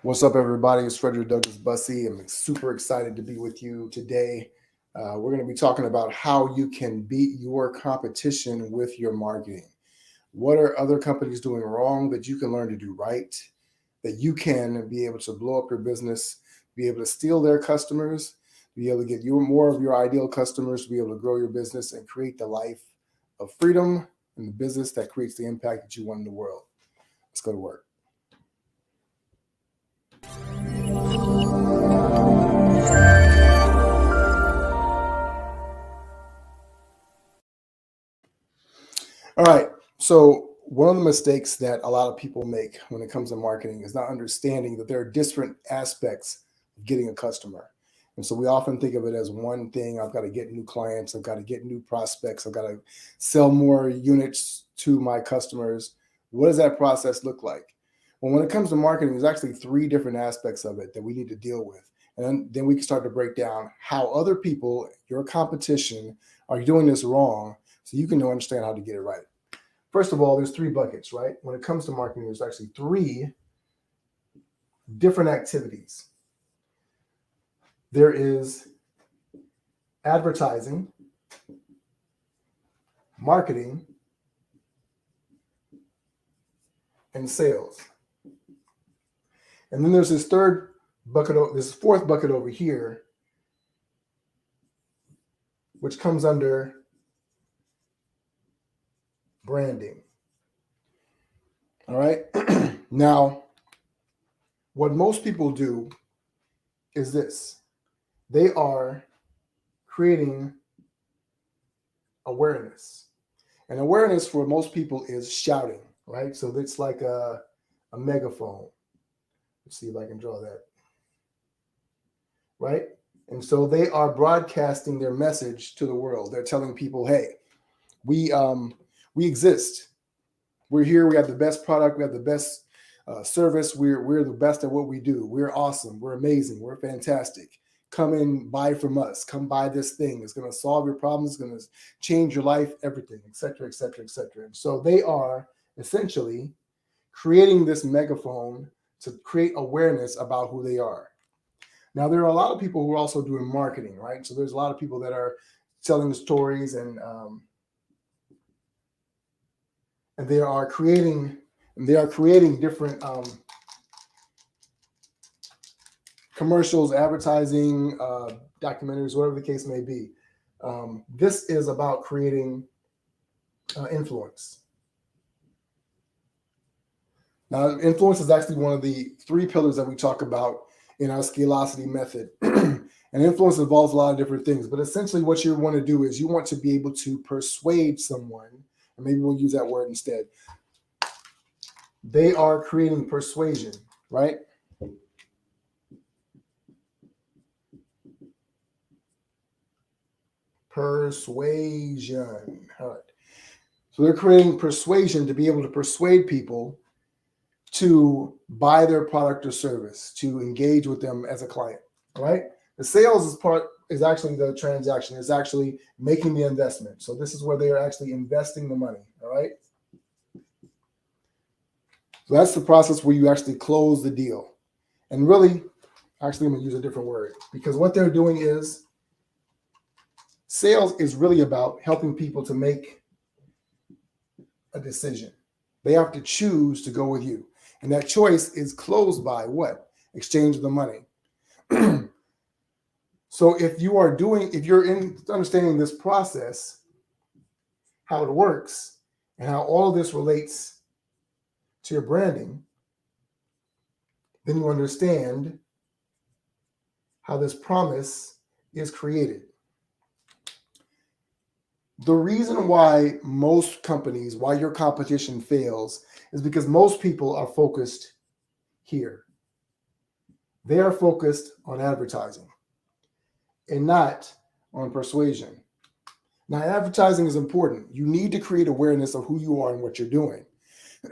What's up, everybody? It's Frederick Douglass Bussey. I'm super excited to be with you today. We're going to be talking about how you can beat your competition with your marketing. What are other companies doing wrong that you can learn to do right? That you can be able to blow up your business, be able to steal their customers, be able to get you more of your ideal customers, be able to grow your business and create the life of freedom and the business that creates the impact that you want in the world. Let's go to work. All right. So, one of the mistakes that a lot of people make when it comes to marketing is not understanding that there are different aspects of getting a customer. And so we often think of it as one thing. I've got to get new clients. I've got to get new prospects. I've got to sell more units to my customers. What does that process look like? Well, when it comes to marketing, there's actually three different aspects of it that we need to deal with. And then we can start to break down how other people, your competition, are doing this wrong so you can understand how to get it right. First of all, there's three buckets, right? When it comes to marketing, there's actually three different activities. There is advertising, marketing, and sales. And then there's this fourth bucket over here, which comes under branding. All right. Now, what most people do is this. They are creating awareness. And awareness for most people is shouting, right? So it's like a megaphone. Let's see if I can draw that. Right? And so they are broadcasting their message to the world. They're telling people, hey, we exist. We're here. We have the best product. We have the best service. We're the best at what we do. We're awesome. We're amazing. We're fantastic. Come and buy from us. Come buy this thing. It's going to solve your problems. It's going to change your life, everything, et cetera, et cetera, et cetera. And so they are essentially creating this megaphone to create awareness about who they are. Now, there are a lot of people who are also doing marketing, right? So there's a lot of people that are telling the stories and they are creating different commercials, advertising, documentaries, whatever the case may be. This is about creating influence. Now, influence is actually one of the three pillars that we talk about in our Scalosity method. And influence involves a lot of different things. But essentially what you want to do is you want to be able to persuade someone, and maybe we'll use that word instead. They are creating persuasion, right? Persuasion. All right. So they're creating persuasion to be able to persuade people to buy their product or service, to engage with them as a client. All right. The sales is actually the transaction, is actually making the investment. So this is where they are actually investing the money. All right. So that's the process where you actually close the deal. And really, actually, I'm going to use a different word because what they're doing is sales is really about helping people to make a decision. They have to choose to go with you. And that choice is closed by what? Exchange of the money. So if you're in understanding this process, how it works, and how all of this relates to your branding, then you understand how this promise is created. The reason why most companies, why your competition fails, is because most people are focused here. They are focused on advertising and not on persuasion. Now, advertising is important. You need to create awareness of who you are and what you're doing.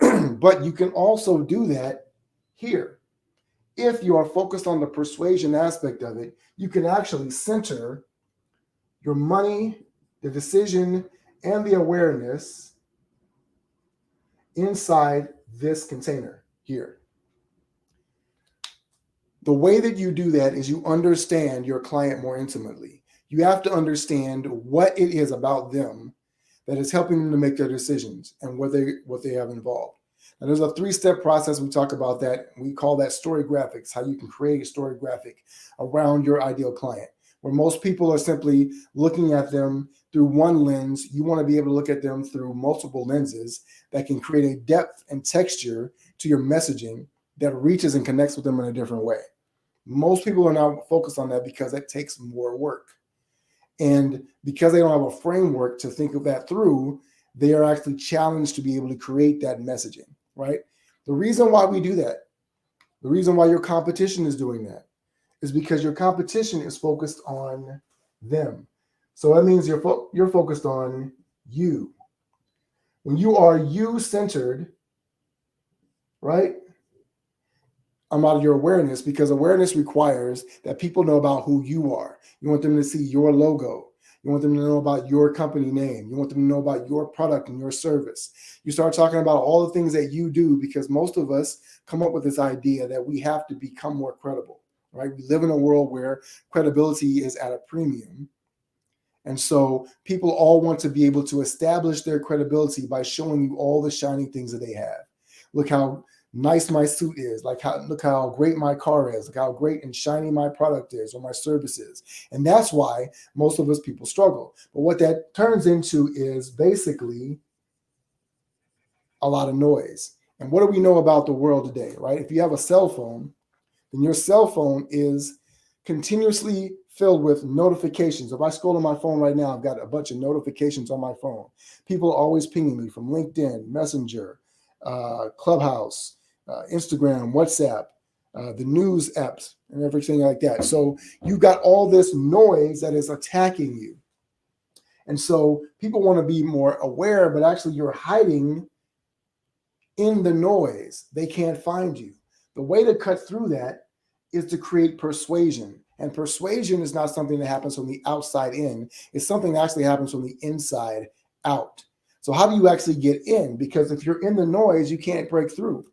But you can also do that here. If you are focused on the persuasion aspect of it, you can actually center your money, the decision, and the awareness inside this container here. The way that you do that is you understand your client more intimately. You have to understand what it is about them that is helping them to make their decisions and what they have involved. And there's a 3-step process. We talk about that. We call that story graphics, how you can create a story graphic around your ideal client. Where most people are simply looking at them through one lens, you want to be able to look at them through multiple lenses that can create a depth and texture to your messaging that reaches and connects with them in a different way. Most people are not focused on that because it takes more work. And because they don't have a framework to think of that through, they are actually challenged to be able to create that messaging, right? The reason why we do that, the reason why your competition is doing that, is because your competition is focused on them. So that means you're focused on you. When you are you-centered, right? I'm out of your awareness, because awareness requires that people know about who you are. You want them to see your logo. You want them to know about your company name. You want them to know about your product and your service. You start talking about all the things that you do, because most of us come up with this idea that we have to become more credible, right? We live in a world where credibility is at a premium. And so people all want to be able to establish their credibility by showing you all the shiny things that they have. Look how nice my suit is, look how great my car is, look how great and shiny my product is or my service is. And that's why most of us people struggle. But what that turns into is basically a lot of noise. And what do we know about the world today, right? If you have a cell phone, then your cell phone is continuously filled with notifications. If I scroll on my phone right now, I've got a bunch of notifications on my phone. People are always pinging me from LinkedIn, Messenger, Clubhouse, Instagram, WhatsApp, the news apps, and everything like that. So you got all this noise that is attacking you. And so people want to be more aware, but actually you're hiding in the noise. They can't find you. The way to cut through that is to create persuasion. And persuasion is not something that happens from the outside in. It's something that actually happens from the inside out. So how do you actually get in? Because if you're in the noise, you can't break through.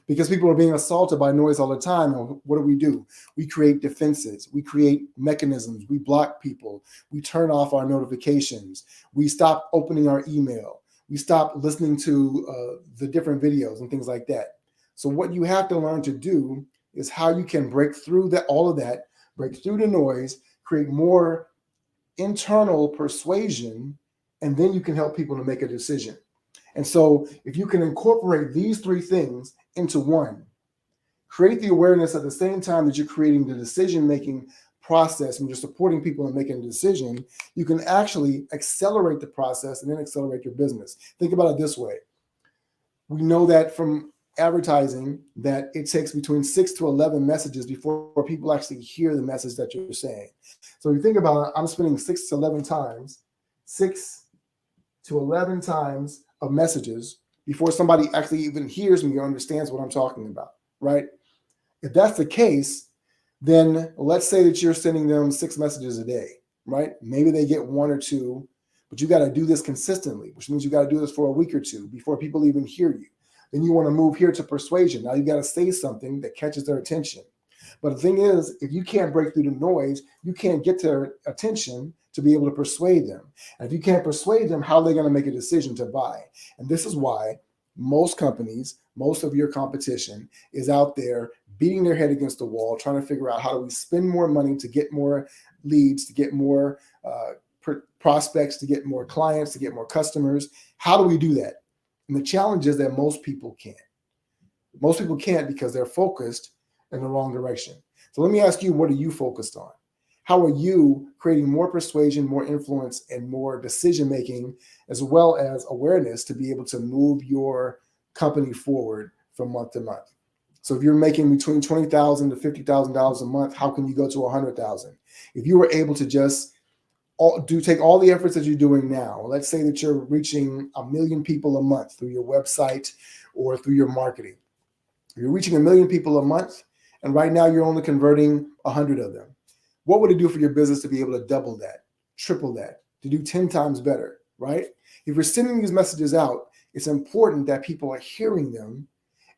Because people are being assaulted by noise all the time. And what do? We create defenses. We create mechanisms. We block people. We turn off our notifications. We stop opening our email. We stop listening to the different videos and things like that. So what you have to learn to do is how you can break through all of that, break through the noise, create more internal persuasion, and then you can help people to make a decision. And so if you can incorporate these 3 things into one, create the awareness at the same time that you're creating the decision-making process and you're supporting people in making a decision, you can actually accelerate the process and then accelerate your business. Think about it this way. We know that from advertising that it takes between 6 to 11 messages before people actually hear the message that you're saying. So if you think about it, I'm spending 6 to 11 times of messages before somebody actually even hears me or understands what I'm talking about, right? If that's the case, then let's say that you're sending them 6 messages a day, right? Maybe they get 1 or 2, but you got to do this consistently, which means you got to do this for a week or 2 before people even hear you. Then you want to move here to persuasion. Now you got to say something that catches their attention. But the thing is, if you can't break through the noise, you can't get their attention to be able to persuade them. And if you can't persuade them, how are they going to make a decision to buy? And this is why most companies, most of your competition is out there beating their head against the wall, trying to figure out how do we spend more money to get more leads, to get more prospects, to get more clients, to get more customers. How do we do that? And the challenge is that most people can't. Most people can't because they're focused in the wrong direction. So let me ask you, what are you focused on? How are you creating more persuasion, more influence, and more decision-making, as well as awareness to be able to move your company forward from month to month? So if you're making between $20,000 to $50,000 a month, how can you go to $100,000? If you were able to just take all the efforts that you're doing now. Let's say that you're reaching 1 million people a month through your website or through your marketing. You're reaching 1 million people a month, and right now you're only converting 100 of them. What would it do for your business to be able to double that, triple that, to do 10 times better, right? If you're sending these messages out, it's important that people are hearing them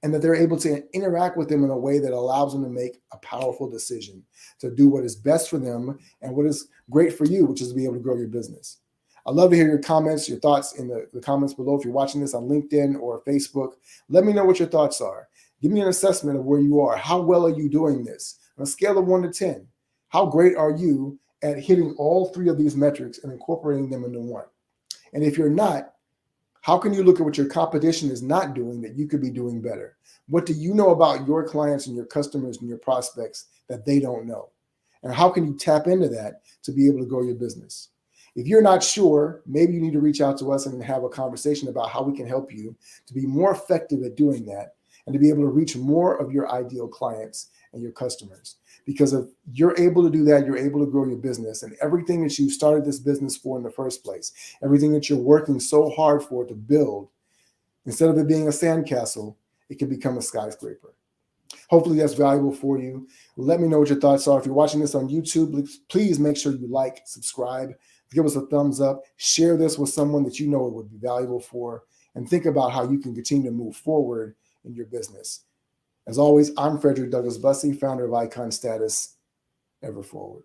and that they're able to interact with them in a way that allows them to make a powerful decision to do what is best for them and what is great for you, which is to be able to grow your business. I'd love to hear your comments, your thoughts in the comments below. If you're watching this on LinkedIn or Facebook, let me know what your thoughts are. Give me an assessment of where you are. How well are you doing this? On a scale of 1 to 10, how great are you at hitting all 3 of these metrics and incorporating them into one? And if you're not, how can you look at what your competition is not doing that you could be doing better? What do you know about your clients and your customers and your prospects that they don't know? And how can you tap into that to be able to grow your business? If you're not sure, maybe you need to reach out to us and have a conversation about how we can help you to be more effective at doing that and to be able to reach more of your ideal clients and your customers. Because if you're able to do that, you're able to grow your business, and everything that you started this business for in the first place, everything that you're working so hard for to build, instead of it being a sandcastle, it can become a skyscraper. Hopefully that's valuable for you. Let me know what your thoughts are. If you're watching this on YouTube, please make sure you like, subscribe, give us a thumbs up, share this with someone that you know it would be valuable for, and think about how you can continue to move forward in your business. As always, I'm Frederick Douglass Bussey, founder of Icon Status. Ever forward.